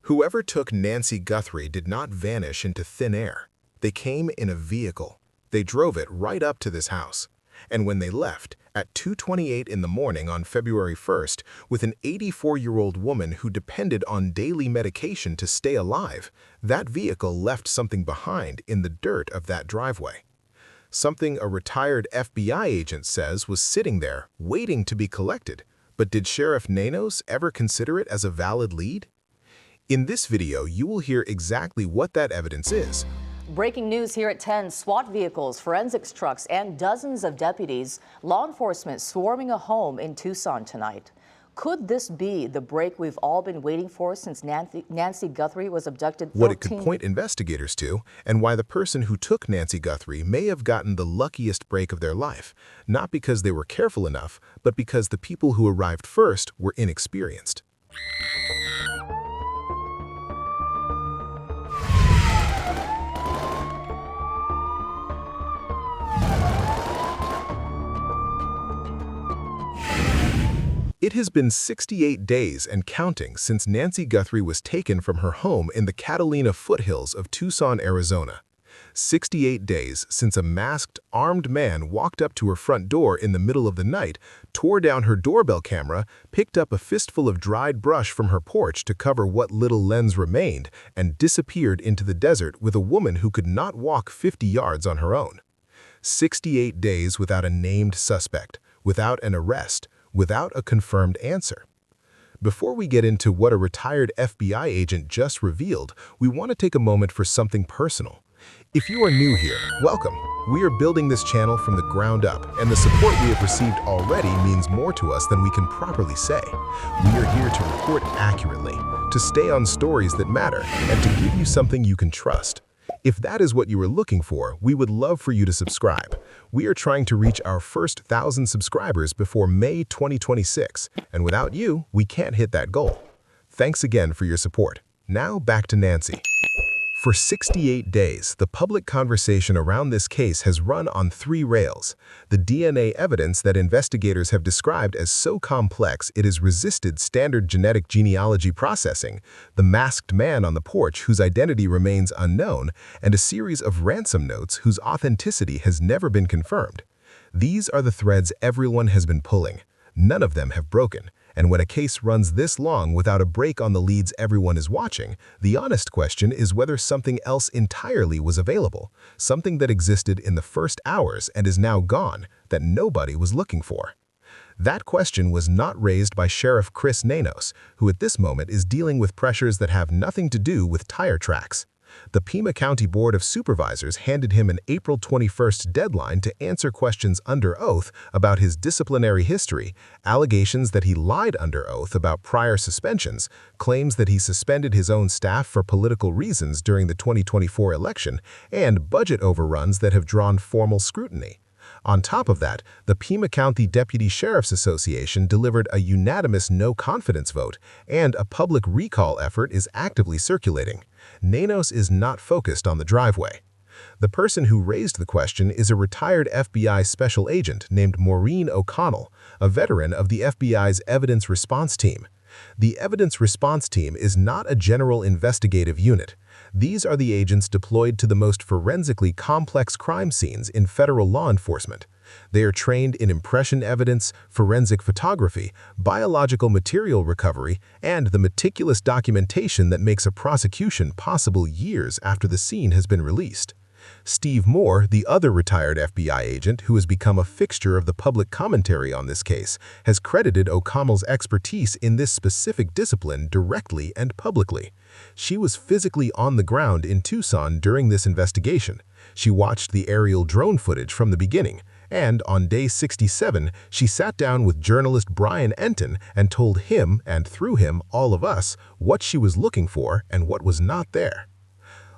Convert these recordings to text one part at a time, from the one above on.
Whoever took Nancy Guthrie did not vanish into thin air. They came in a vehicle. They drove it right up to this house. And when they left, at 2:28 in the morning on February 1st, with an 84-year-old woman who depended on daily medication to stay alive, that vehicle left something behind in the dirt of that driveway. Something a retired FBI agent says was sitting there, waiting to be collected. But did Sheriff Nanos ever consider it as a valid lead? In this video, you will hear exactly what that evidence is. Breaking news here at 10, SWAT vehicles, forensics trucks, and dozens of deputies, law enforcement swarming a home in Tucson tonight. Could this be the break we've all been waiting for since Nancy Guthrie was abducted? What it could point investigators to, and why the person who took Nancy Guthrie may have gotten the luckiest break of their life, not because they were careful enough, but because the people who arrived first were inexperienced. It has been 68 days and counting since Nancy Guthrie was taken from her home in the Catalina foothills of Tucson, Arizona. 68 days since a masked, armed man walked up to her front door in the middle of the night, tore down her doorbell camera, picked up a fistful of dried brush from her porch to cover what little lens remained, and disappeared into the desert with a woman who could not walk 50 yards on her own. 68 days without a named suspect, without an arrest, without a confirmed answer. Before we get into what a retired FBI agent just revealed, we want to take a moment for something personal. If you are new here, welcome. We are building this channel from the ground up, and the support we have received already means more to us than we can properly say. We are here to report accurately, to stay on stories that matter, and to give you something you can trust. If that is what you are looking for, we would love for you to subscribe. We are trying to reach our first 1,000 subscribers before May 2026, and without you, we can't hit that goal. Thanks again for your support. Now back to Nancy. For 68 days, the public conversation around this case has run on 3 rails. The DNA evidence that investigators have described as so complex it has resisted standard genetic genealogy processing, the masked man on the porch whose identity remains unknown, and a series of ransom notes whose authenticity has never been confirmed. These are the threads everyone has been pulling. None of them have broken. And when a case runs this long without a break on the leads everyone is watching, the honest question is whether something else entirely was available, something that existed in the first hours and is now gone, that nobody was looking for. That question was not raised by Sheriff Chris Nanos, who at this moment is dealing with pressures that have nothing to do with tire tracks. The Pima County Board of Supervisors handed him an April 21st deadline to answer questions under oath about his disciplinary history, allegations that he lied under oath about prior suspensions, claims that he suspended his own staff for political reasons during the 2024 election, and budget overruns that have drawn formal scrutiny. On top of that, the Pima County Deputy Sheriff's Association delivered a unanimous no-confidence vote, and a public recall effort is actively circulating. Nanos is not focused on the driveway. The person who raised the question is a retired FBI special agent named Maureen O'Connell, a veteran of the FBI's Evidence Response Team. The Evidence Response Team is not a general investigative unit. These are the agents deployed to the most forensically complex crime scenes in federal law enforcement. They are trained in impression evidence, forensic photography, biological material recovery, and the meticulous documentation that makes a prosecution possible years after the scene has been released. Steve Moore, the other retired FBI agent who has become a fixture of the public commentary on this case, has credited O'Connell's expertise in this specific discipline directly and publicly. She was physically on the ground in Tucson during this investigation. She watched the aerial drone footage from the beginning, and on day 67, she sat down with journalist Brian Enton and told him, and through him, all of us, what she was looking for and what was not there.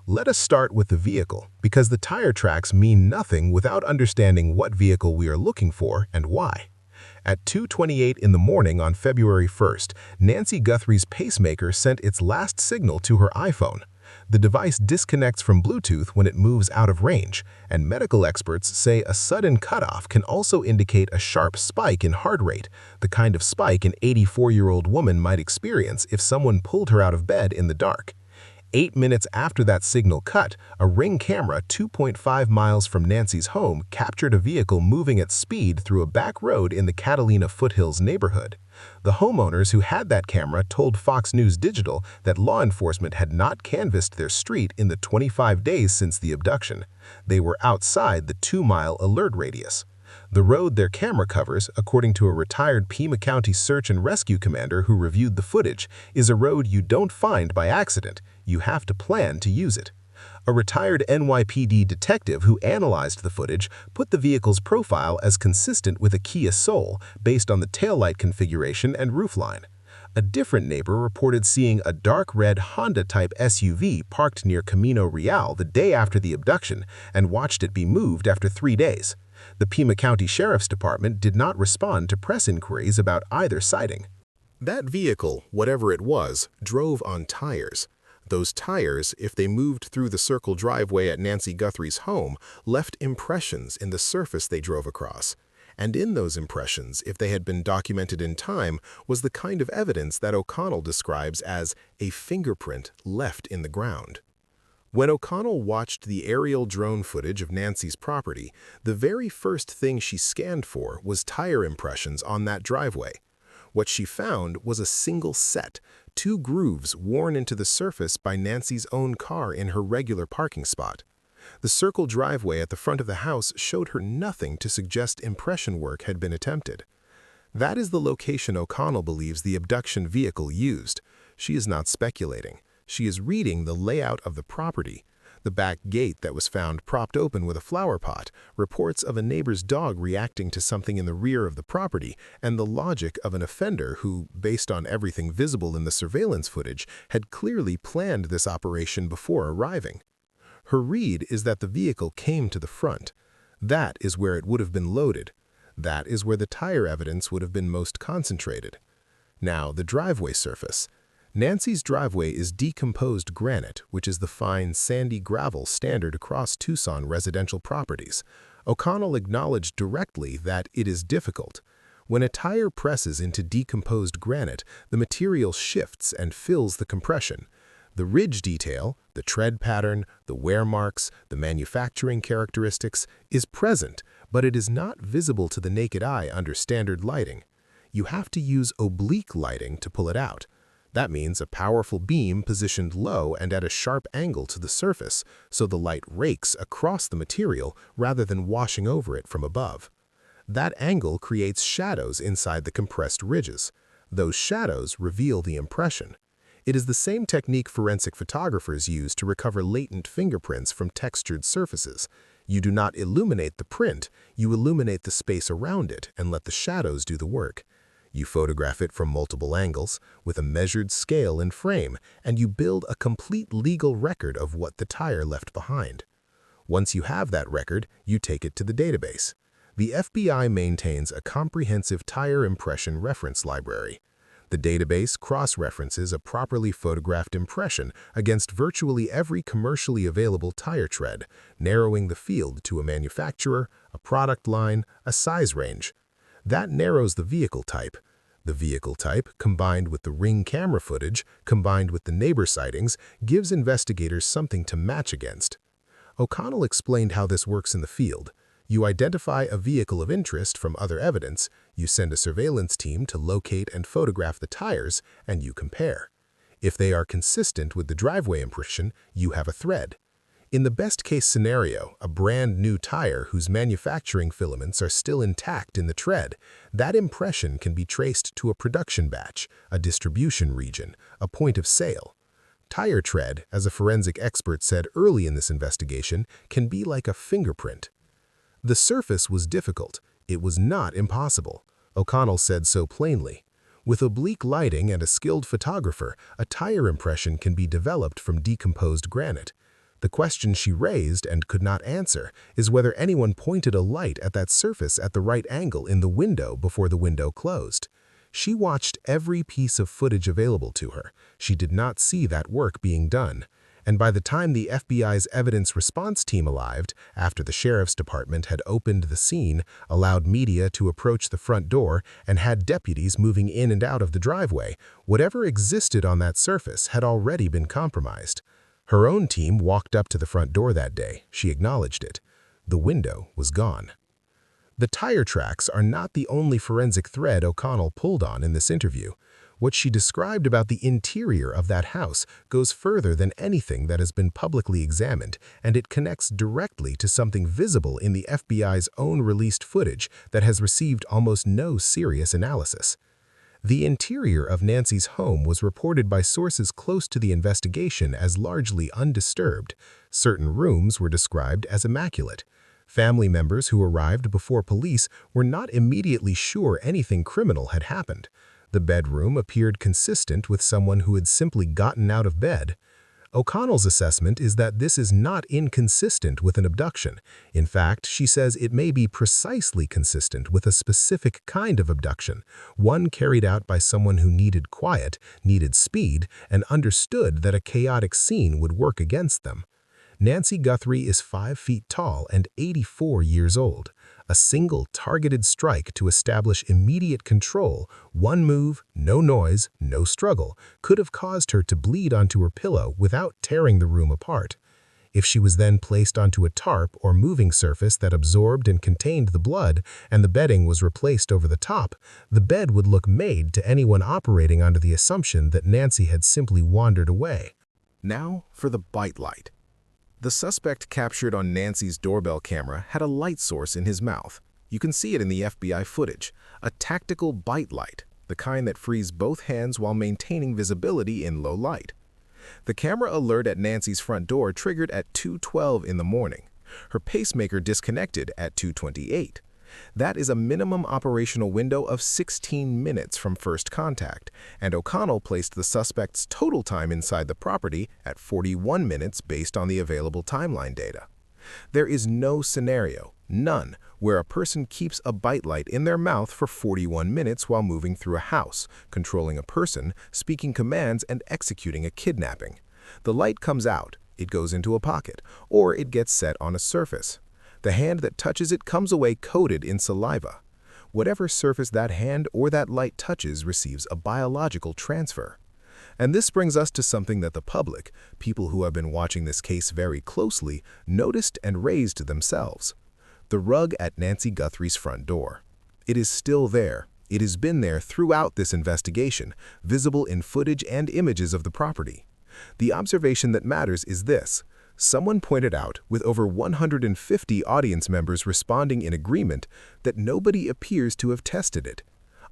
Let us start with the vehicle, because the tire tracks mean nothing without understanding what vehicle we are looking for and why. At 2:28 in the morning on February 1st, Nancy Guthrie's pacemaker sent its last signal to her iPhone. The device disconnects from Bluetooth when it moves out of range, and medical experts say a sudden cutoff can also indicate a sharp spike in heart rate, the kind of spike an 84-year-old woman might experience if someone pulled her out of bed in the dark. 8 minutes after that signal cut, a Ring camera 2.5 miles from Nancy's home captured a vehicle moving at speed through a back road in the Catalina Foothills neighborhood. The homeowners who had that camera told Fox News Digital that law enforcement had not canvassed their street in the 25 days since the abduction. They were outside the 2-mile alert radius. The road their camera covers, according to a retired Pima County search and rescue commander who reviewed the footage, is a road you don't find by accident. You have to plan to use it. A retired NYPD detective who analyzed the footage put the vehicle's profile as consistent with a Kia Soul based on the taillight configuration and roofline. A different neighbor reported seeing a dark red Honda-type SUV parked near Camino Real the day after the abduction and watched it be moved after 3 days. The Pima County Sheriff's Department did not respond to press inquiries about either sighting. That vehicle, whatever it was, drove on tires. Those tires, if they moved through the circle driveway at Nancy Guthrie's home, left impressions in the surface they drove across. And in those impressions, if they had been documented in time, was the kind of evidence that O'Connell describes as a fingerprint left in the ground. When O'Connell watched the aerial drone footage of Nancy's property, the very first thing she scanned for was tire impressions on that driveway. What she found was a single set, 2 grooves worn into the surface by Nancy's own car in her regular parking spot. The circle driveway at the front of the house showed her nothing to suggest impression work had been attempted. That is the location O'Connell believes the abduction vehicle used. She is not speculating. She is reading the layout of the property. The back gate that was found propped open with a flower pot, reports of a neighbor's dog reacting to something in the rear of the property, and the logic of an offender who, based on everything visible in the surveillance footage, had clearly planned this operation before arriving. Her read is that the vehicle came to the front. That is where it would have been loaded. That is where the tire evidence would have been most concentrated. Now, the driveway surface. Nancy's driveway is decomposed granite, which is the fine, sandy gravel standard across Tucson residential properties. O'Connell acknowledged directly that it is difficult. When a tire presses into decomposed granite, the material shifts and fills the compression. The ridge detail, the tread pattern, the wear marks, the manufacturing characteristics is present, but it is not visible to the naked eye under standard lighting. You have to use oblique lighting to pull it out. That means a powerful beam positioned low and at a sharp angle to the surface, so the light rakes across the material rather than washing over it from above. That angle creates shadows inside the compressed ridges. Those shadows reveal the impression. It is the same technique forensic photographers use to recover latent fingerprints from textured surfaces. You do not illuminate the print, you illuminate the space around it and let the shadows do the work. You photograph it from multiple angles, with a measured scale and frame, and you build a complete legal record of what the tire left behind. Once you have that record, you take it to the database. The FBI maintains a comprehensive tire impression reference library. The database cross-references a properly photographed impression against virtually every commercially available tire tread, narrowing the field to a manufacturer, a product line, a size range. That narrows the vehicle type. The vehicle type, combined with the Ring camera footage, combined with the neighbor sightings, gives investigators something to match against. O'Connell explained how this works in the field. You identify a vehicle of interest from other evidence, you send a surveillance team to locate and photograph the tires, and you compare. If they are consistent with the driveway impression, you have a thread. In the best-case scenario, a brand new tire whose manufacturing filaments are still intact in the tread, that impression can be traced to a production batch, a distribution region, a point of sale. Tire tread, as a forensic expert said early in this investigation, can be like a fingerprint. The surface was difficult. It was not impossible. O'Connell said so plainly. With oblique lighting and a skilled photographer, a tire impression can be developed from decomposed granite. The question she raised and could not answer is whether anyone pointed a light at that surface at the right angle in the window before the window closed. She watched every piece of footage available to her. She did not see that work being done. and by the time the FBI's evidence response team arrived, after the sheriff's department had opened the scene, allowed media to approach the front door, and had deputies moving in and out of the driveway, whatever existed on that surface had already been compromised. Her own team walked up to the front door that day. She acknowledged it. The window was gone. The tire tracks are not the only forensic thread O'Connell pulled on in this interview. What she described about the interior of that house goes further than anything that has been publicly examined, and it connects directly to something visible in the FBI's own released footage that has received almost no serious analysis. The interior of Nancy's home was reported by sources close to the investigation as largely undisturbed. Certain rooms were described as immaculate. Family members who arrived before police were not immediately sure anything criminal had happened. The bedroom appeared consistent with someone who had simply gotten out of bed. O'Connell's assessment is that this is not inconsistent with an abduction. In fact, she says it may be precisely consistent with a specific kind of abduction, one carried out by someone who needed quiet, needed speed, and understood that a chaotic scene would work against them. Nancy Guthrie is 5 feet tall and 84 years old. A single targeted strike to establish immediate control, one move, no noise, no struggle, could have caused her to bleed onto her pillow without tearing the room apart. If she was then placed onto a tarp or moving surface that absorbed and contained the blood, and the bedding was replaced over the top, the bed would look made to anyone operating under the assumption that Nancy had simply wandered away. Now for the bite light. The suspect captured on Nancy's doorbell camera had a light source in his mouth. You can see it in the FBI footage, a tactical bite light, the kind that frees both hands while maintaining visibility in low light. The camera alert at Nancy's front door triggered at 2:12 in the morning. Her pacemaker disconnected at 2:28. That is a minimum operational window of 16 minutes from first contact, and O'Connell placed the suspect's total time inside the property at 41 minutes based on the available timeline data. There is no scenario, none, where a person keeps a bite light in their mouth for 41 minutes while moving through a house, controlling a person, speaking commands, and executing a kidnapping. The light comes out, it goes into a pocket, or it gets set on a surface. The hand that touches it comes away coated in saliva. Whatever surface that hand or that light touches receives a biological transfer. And this brings us to something that the public, people who have been watching this case very closely, noticed and raised themselves. The rug at Nancy Guthrie's front door. It is still there. It has been there throughout this investigation, visible in footage and images of the property. The observation that matters is this. Someone pointed out, with over 150 audience members responding in agreement, that nobody appears to have tested it.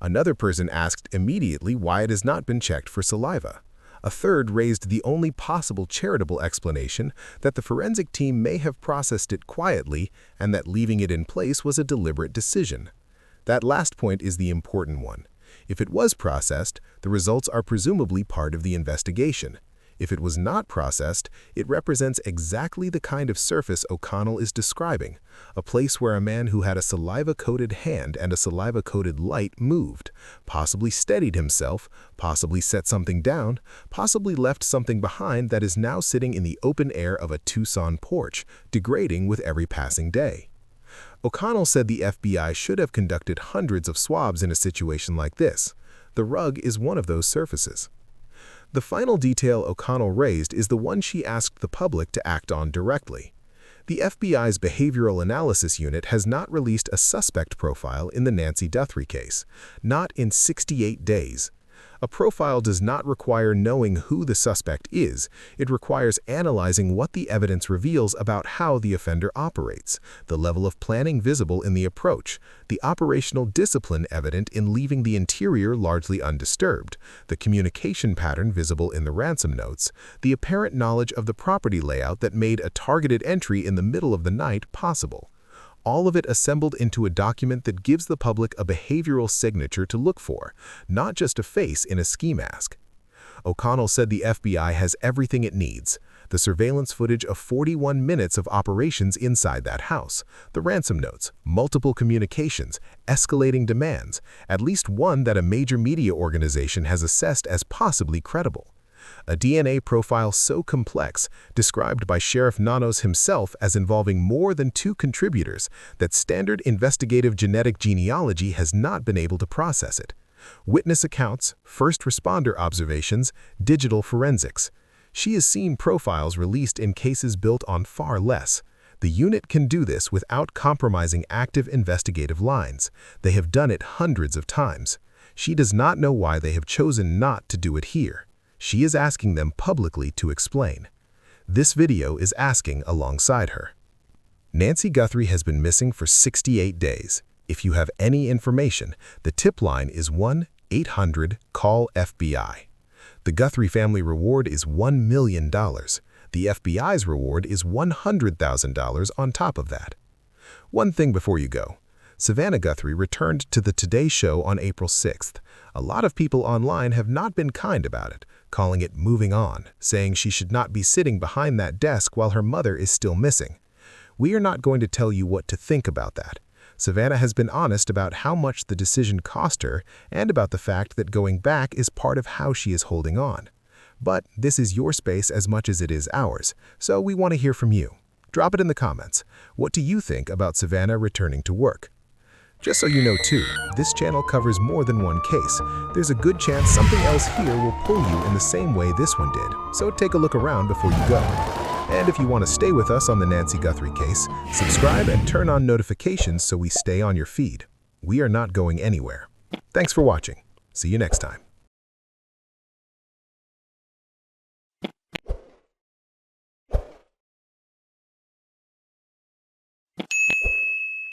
Another person asked immediately why it has not been checked for saliva. A third raised the only possible charitable explanation that the forensic team may have processed it quietly and that leaving it in place was a deliberate decision. That last point is the important one. If it was processed, the results are presumably part of the investigation. If it was not processed, it represents exactly the kind of surface O'Connell is describing, a place where a man who had a saliva-coated hand and a saliva-coated light moved, possibly steadied himself, possibly set something down, possibly left something behind that is now sitting in the open air of a Tucson porch, degrading with every passing day. O'Connell said the FBI should have conducted hundreds of swabs in a situation like this. The rug is one of those surfaces. The final detail O'Connell raised is the one she asked the public to act on directly. The FBI's Behavioral Analysis Unit has not released a suspect profile in the Nancy Guthrie case, not in 68 days. A profile does not require knowing who the suspect is. It requires analyzing what the evidence reveals about how the offender operates, the level of planning visible in the approach, the operational discipline evident in leaving the interior largely undisturbed, the communication pattern visible in the ransom notes, the apparent knowledge of the property layout that made a targeted entry in the middle of the night possible. All of it assembled into a document that gives the public a behavioral signature to look for, not just a face in a ski mask. O'Connell said the FBI has everything it needs: the surveillance footage of 41 minutes of operations inside that house, the ransom notes, multiple communications, escalating demands, at least one that a major media organization has assessed as possibly credible. a DNA profile so complex, described by Sheriff Nanos himself as involving more than 2 contributors, that standard investigative genetic genealogy has not been able to process it. Witness accounts, first responder observations, digital forensics. She has seen profiles released in cases built on far less. The unit can do this without compromising active investigative lines. They have done it hundreds of times. She does not know why they have chosen not to do it here. She is asking them publicly to explain. This video is asking alongside her. Nancy Guthrie has been missing for 68 days. If you have any information, the tip line is 1-800-CALL-FBI. The Guthrie family reward is $1 million. The FBI's reward is $100,000 on top of that. One thing before you go. Savannah Guthrie returned to the Today Show on April 6th. A lot of people online have not been kind about it, calling it moving on, saying she should not be sitting behind that desk while her mother is still missing. We are not going to tell you what to think about that. Savannah has been honest about how much the decision cost her and about the fact that going back is part of how she is holding on. But this is your space as much as it is ours, so we want to hear from you. Drop it in the comments. What do you think about Savannah returning to work? Just so you know too, this channel covers more than one case. There's a good chance something else here will pull you in the same way this one did, so take a look around before you go. And if you want to stay with us on the Nancy Guthrie case, subscribe and turn on notifications so we stay on your feed. We are not going anywhere. Thanks for watching. See you next time.